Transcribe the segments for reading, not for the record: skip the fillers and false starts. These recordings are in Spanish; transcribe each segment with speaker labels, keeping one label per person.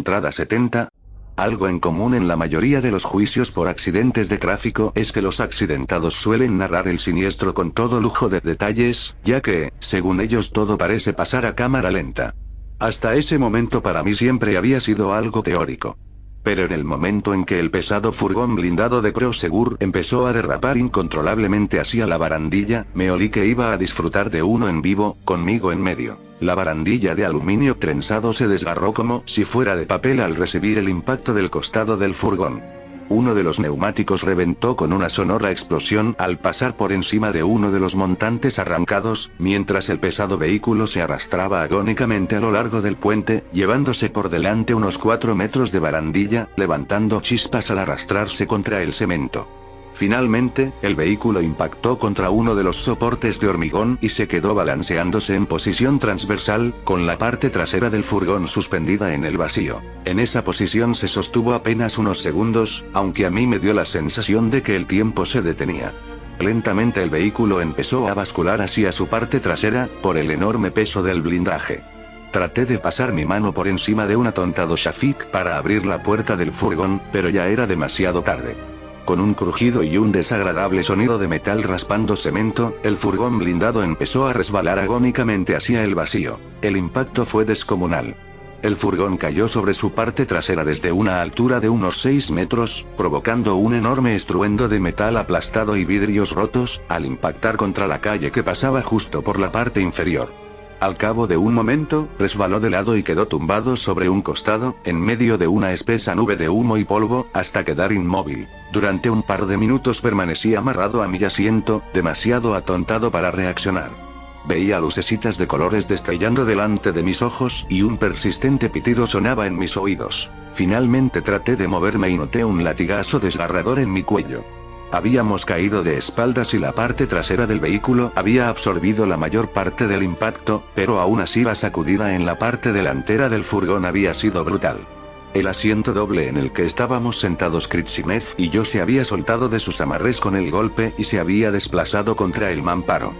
Speaker 1: entrada 70. Algo en común en la mayoría de los juicios por accidentes de tráfico es que los accidentados suelen narrar el siniestro con todo lujo de detalles, ya que, según ellos, todo parece pasar a cámara lenta. Hasta ese momento para mí siempre había sido algo teórico. Pero en el momento en que el pesado furgón blindado de Prosegur empezó a derrapar incontrolablemente hacia la barandilla, me olí que iba a disfrutar de uno en vivo, conmigo en medio. La barandilla de aluminio trenzado se desgarró como si fuera de papel al recibir el impacto del costado del furgón. Uno de los neumáticos reventó con una sonora explosión al pasar por encima de uno de los montantes arrancados, mientras el pesado vehículo se arrastraba agónicamente a lo largo del puente, llevándose por delante unos 4 metros de barandilla, levantando chispas al arrastrarse contra el cemento. Finalmente, el vehículo impactó contra uno de los soportes de hormigón y se quedó balanceándose en posición transversal, con la parte trasera del furgón suspendida en el vacío. En esa posición se sostuvo apenas unos segundos, aunque a mí me dio la sensación de que el tiempo se detenía. Lentamente el vehículo empezó a bascular hacia su parte trasera, por el enorme peso del blindaje. Traté de pasar mi mano por encima de un atontado Shafik para abrir la puerta del furgón, pero ya era demasiado tarde. Con un crujido y un desagradable sonido de metal raspando cemento, el furgón blindado empezó a resbalar agónicamente hacia el vacío. El impacto fue descomunal. El furgón cayó sobre su parte trasera desde una altura de unos 6 metros, provocando un enorme estruendo de metal aplastado y vidrios rotos, al impactar contra la calle que pasaba justo por la parte inferior. Al cabo de un momento, resbaló de lado y quedó tumbado sobre un costado, en medio de una espesa nube de humo y polvo, hasta quedar inmóvil. Durante un par de minutos permanecí amarrado a mi asiento, demasiado atontado para reaccionar. Veía lucecitas de colores destellando delante de mis ojos, y un persistente pitido sonaba en mis oídos. Finalmente traté de moverme y noté un latigazo desgarrador en mi cuello. Habíamos caído de espaldas y la parte trasera del vehículo había absorbido la mayor parte del impacto, pero aún así la sacudida en la parte delantera del furgón había sido brutal. El asiento doble en el que estábamos sentados Kritsinev y yo se había soltado de sus amarres con el golpe y se había desplazado contra el mamparo.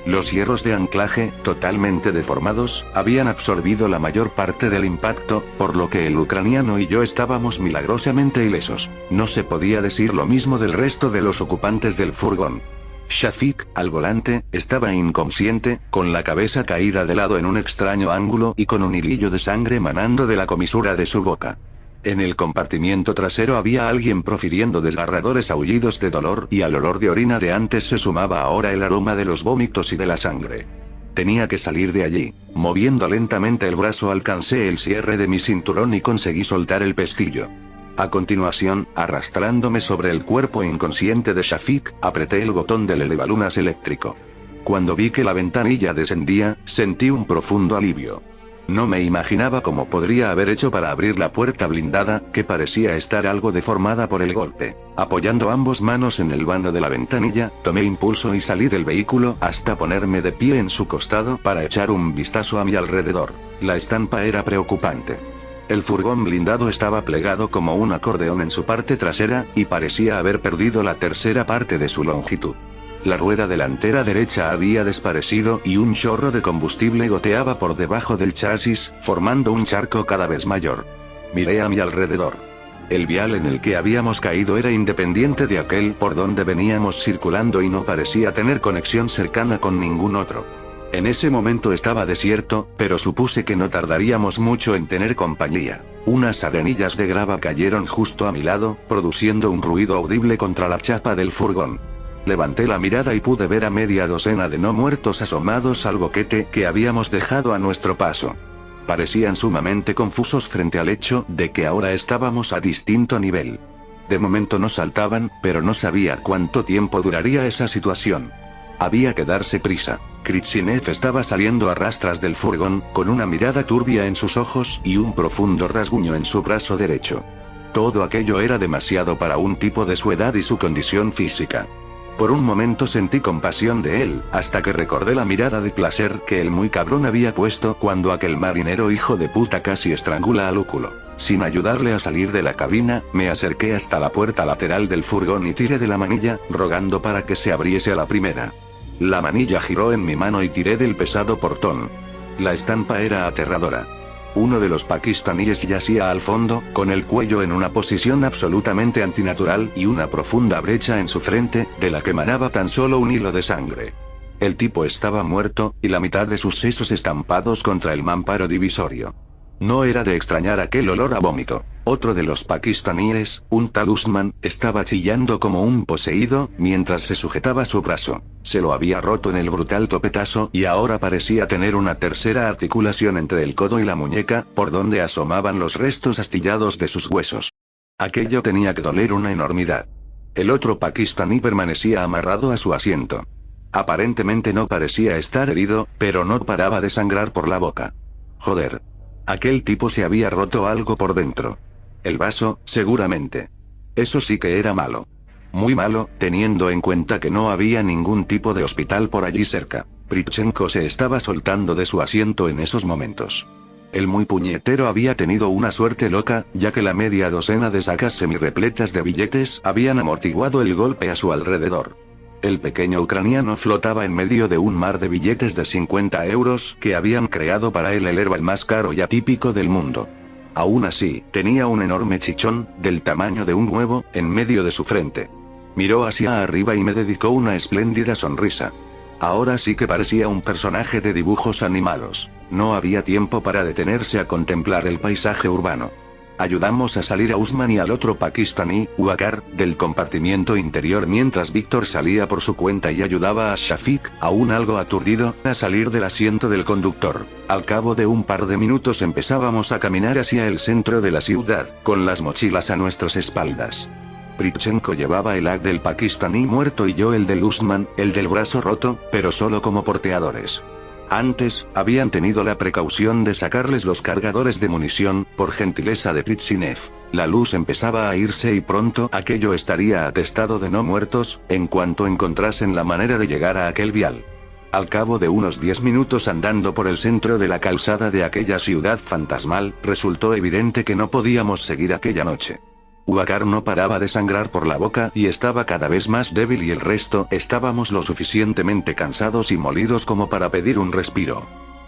Speaker 1: Los hierros de anclaje, totalmente deformados, habían absorbido la mayor parte del impacto, por lo que el ucraniano y yo estábamos milagrosamente ilesos. No se podía decir lo mismo del resto de los ocupantes del furgón. Shafik, al volante, estaba inconsciente, con la cabeza caída de lado en un extraño ángulo y con un hilillo de sangre manando de la comisura de su boca. En el compartimiento trasero había alguien profiriendo desgarradores aullidos de dolor y al olor de orina de antes se sumaba ahora el aroma de los vómitos y de la sangre. Tenía que salir de allí. Moviendo lentamente el brazo alcancé el cierre de mi cinturón y conseguí soltar el pestillo. A continuación, arrastrándome sobre el cuerpo inconsciente de Shafik, apreté el botón del elevalunas eléctrico. Cuando vi que la ventanilla descendía, sentí un profundo alivio. No me imaginaba cómo podría haber hecho para abrir la puerta blindada, que parecía estar algo deformada por el golpe. Apoyando ambas manos en el vano de la ventanilla, tomé impulso y salí del vehículo hasta ponerme de pie en su costado para echar un vistazo a mi alrededor. La estampa era preocupante. El furgón blindado estaba plegado como un acordeón en su parte trasera, y parecía haber perdido la tercera parte de su longitud. La rueda delantera derecha había desaparecido y un chorro de combustible goteaba por debajo del chasis, formando un charco cada vez mayor. Miré a mi alrededor. El vial en el que habíamos caído era independiente de aquel por donde veníamos circulando y no parecía tener conexión cercana con ningún otro. En ese momento estaba desierto, pero supuse que no tardaríamos mucho en tener compañía. Unas arenillas de grava cayeron justo a mi lado, produciendo un ruido audible contra la chapa del furgón. Levanté la mirada y pude ver a media docena de no muertos asomados al boquete que habíamos dejado a nuestro paso. Parecían sumamente confusos frente al hecho de que ahora estábamos a distinto nivel. De momento no saltaban, pero no sabía cuánto tiempo duraría esa situación. Había que darse prisa. Kritsinev estaba saliendo a rastras del furgón, con una mirada turbia en sus ojos y un profundo rasguño en su brazo derecho. Todo aquello era demasiado para un tipo de su edad y su condición física. Por un momento sentí compasión de él, hasta que recordé la mirada de placer que el muy cabrón había puesto cuando aquel marinero hijo de puta casi estrangula a Lúculo. Sin ayudarle a salir de la cabina, me acerqué hasta la puerta lateral del furgón y tiré de la manilla, rogando para que se abriese a la primera. La manilla giró en mi mano y tiré del pesado portón. La estampa era aterradora. Uno de los pakistaníes yacía al fondo, con el cuello en una posición absolutamente antinatural y una profunda brecha en su frente, de la que emanaba tan solo un hilo de sangre. El tipo estaba muerto, y la mitad de sus sesos estampados contra el mamparo divisorio. No era de extrañar aquel olor a vómito. Otro de los pakistaníes, un tal Usman, estaba chillando como un poseído, mientras se sujetaba su brazo. Se lo había roto en el brutal topetazo y ahora parecía tener una tercera articulación entre el codo y la muñeca, por donde asomaban los restos astillados de sus huesos. Aquello tenía que doler una enormidad. El otro pakistaní permanecía amarrado a su asiento. Aparentemente no parecía estar herido, pero no paraba de sangrar por la boca. Joder. Aquel tipo se había roto algo por dentro. El vaso, seguramente. Eso sí que era malo. Muy malo, teniendo en cuenta que no había ningún tipo de hospital por allí cerca. Prichenko se estaba soltando de su asiento en esos momentos. El muy puñetero había tenido una suerte loca, ya que la media docena de sacas semirrepletas de billetes habían amortiguado el golpe a su alrededor. El pequeño ucraniano flotaba en medio de un mar de billetes de 50 euros que habían creado para él el herbal más caro y atípico del mundo. Aún así, tenía un enorme chichón, del tamaño de un huevo, en medio de su frente. Miró hacia arriba y me dedicó una espléndida sonrisa. Ahora sí que parecía un personaje de dibujos animados. No había tiempo para detenerse a contemplar el paisaje urbano. Ayudamos a salir a Usman y al otro pakistaní, Waqar, del compartimiento interior mientras Víctor salía por su cuenta y ayudaba a Shafiq, aún algo aturdido, a salir del asiento del conductor. Al cabo de un par de minutos empezábamos a caminar hacia el centro de la ciudad, con las mochilas a nuestras espaldas. Prichenko llevaba el haz del pakistaní muerto y yo el del Usman, el del brazo roto, pero solo como porteadores. Antes, habían tenido la precaución de sacarles los cargadores de munición, por gentileza de Pritzinev. La luz empezaba a irse y pronto aquello estaría atestado de no muertos, en cuanto encontrasen la manera de llegar a aquel vial. Al cabo de unos 10 minutos andando por el centro de la calzada de aquella ciudad fantasmal, resultó evidente que no podíamos seguir aquella noche. Waqar no paraba de sangrar por la boca y estaba cada vez más débil y el resto estábamos lo suficientemente cansados y molidos como para pedir un respiro.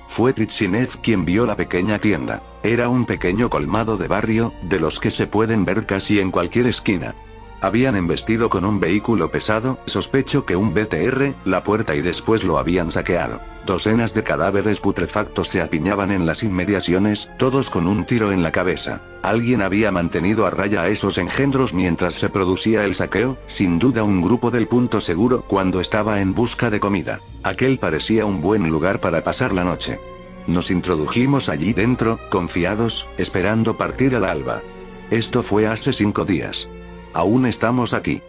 Speaker 1: Fue Pritzinev quien vio la pequeña tienda. Era un pequeño colmado de barrio, de los que se pueden ver casi en cualquier esquina. Habían embestido con un vehículo pesado, sospecho que un BTR, la puerta y después lo habían saqueado. Docenas de cadáveres putrefactos se apiñaban en las inmediaciones, todos con un tiro en la cabeza. Alguien había mantenido a raya a esos engendros mientras se producía el saqueo, sin duda un grupo del punto seguro cuando estaba en busca de comida. Aquel parecía un buen lugar para pasar la noche. Nos introdujimos allí dentro, confiados, esperando partir al alba. Esto fue hace 5 días. Aún estamos aquí.